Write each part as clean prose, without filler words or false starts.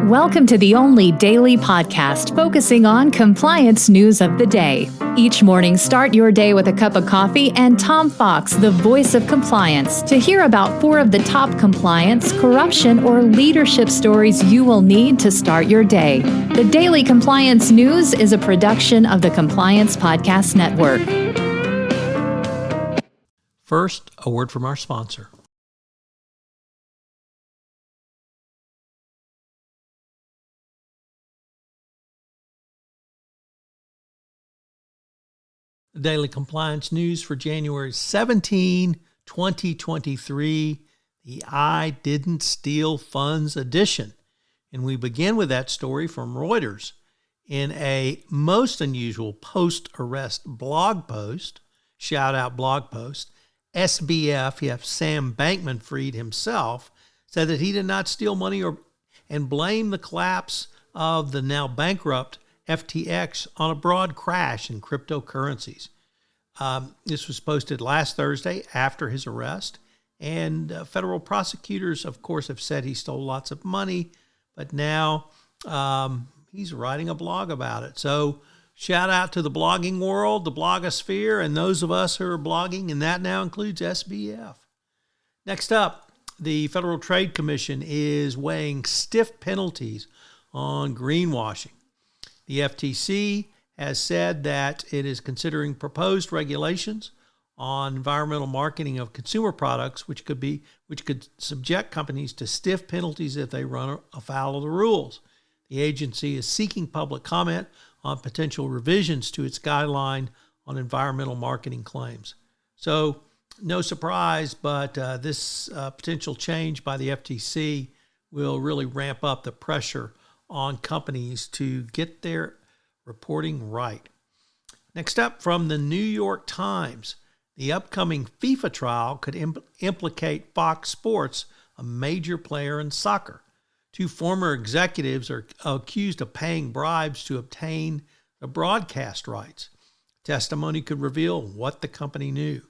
Welcome to the only daily podcast focusing on compliance news of the day. Each morning, start your day with a cup of coffee and Tom Fox, the voice of compliance, to hear about 4 of the top compliance, corruption, or leadership stories you will need to start your day. The Daily Compliance News is a production of the Compliance Podcast Network. First, a word from our sponsor. The Daily Compliance News for January 17, 2023, the I Didn't Steal Funds edition. And we begin with that story from Reuters. In a most unusual post-arrest blog post, shout-out blog post, SBF, Sam Bankman-Fried himself, said that he did not steal money and blamed the collapse of the now bankrupt FTX on a broad crash in cryptocurrencies. This was posted last Thursday after his arrest, and federal prosecutors, of course, have said he stole lots of money, but now he's writing a blog about it. So shout out to the blogging world, the blogosphere, and those of us who are blogging, and that now includes SBF. Next up, the Federal Trade Commission is weighing stiff penalties on greenwashing. The FTC has said that it is considering proposed regulations on environmental marketing of consumer products, which could subject companies to stiff penalties if they run afoul of the rules. The agency is seeking public comment on potential revisions to its guideline on environmental marketing claims. So, no surprise, but this potential change by the FTC will really ramp up the pressure on companies to get their reporting right. Next up, from the New York Times, the upcoming FIFA trial could implicate Fox Sports, a major player in soccer. 2 former executives are accused of paying bribes to obtain the broadcast rights. Testimony could reveal what the company knew.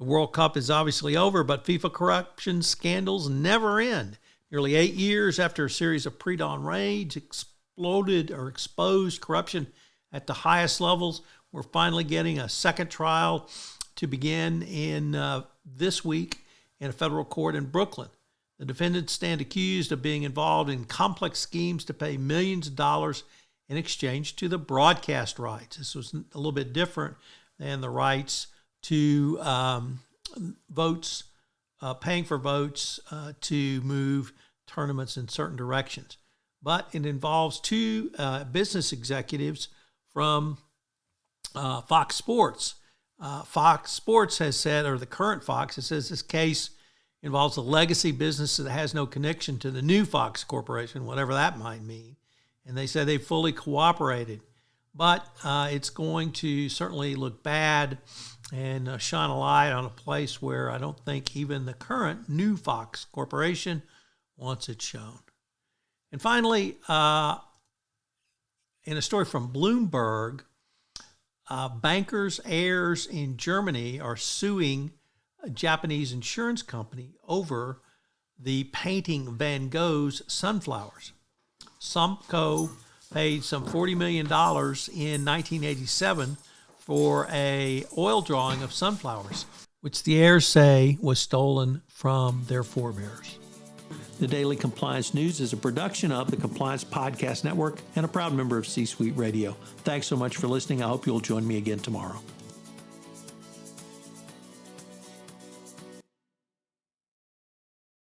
The World Cup is obviously over, but FIFA corruption scandals never end. Nearly 8 years after a series of pre-dawn raids exposed corruption at the highest levels, we're finally getting a second trial to begin in this week in a federal court in Brooklyn. The defendants stand accused of being involved in complex schemes to pay millions of dollars in exchange to the broadcast rights. This was a little bit different than the rights to votes, paying for votes to move tournaments in certain directions. But it involves 2 business executives from Fox Sports. Fox Sports has said, or the current Fox, it says this case involves a legacy business that has no connection to the new Fox Corporation, whatever that might mean. And they said they fully cooperated. But it's going to certainly look bad and shine a light on a place where I don't think even the current new Fox Corporation wants it shown. And finally, in a story from Bloomberg, bankers' heirs in Germany are suing a Japanese insurance company over the painting Van Gogh's sunflowers. Sumco paid some $40 million in 1987 for an oil drawing of sunflowers, which the heirs say was stolen from their forebears. The Daily Compliance News is a production of the Compliance Podcast Network and a proud member of C-Suite Radio. Thanks so much for listening. I hope you'll join me again tomorrow.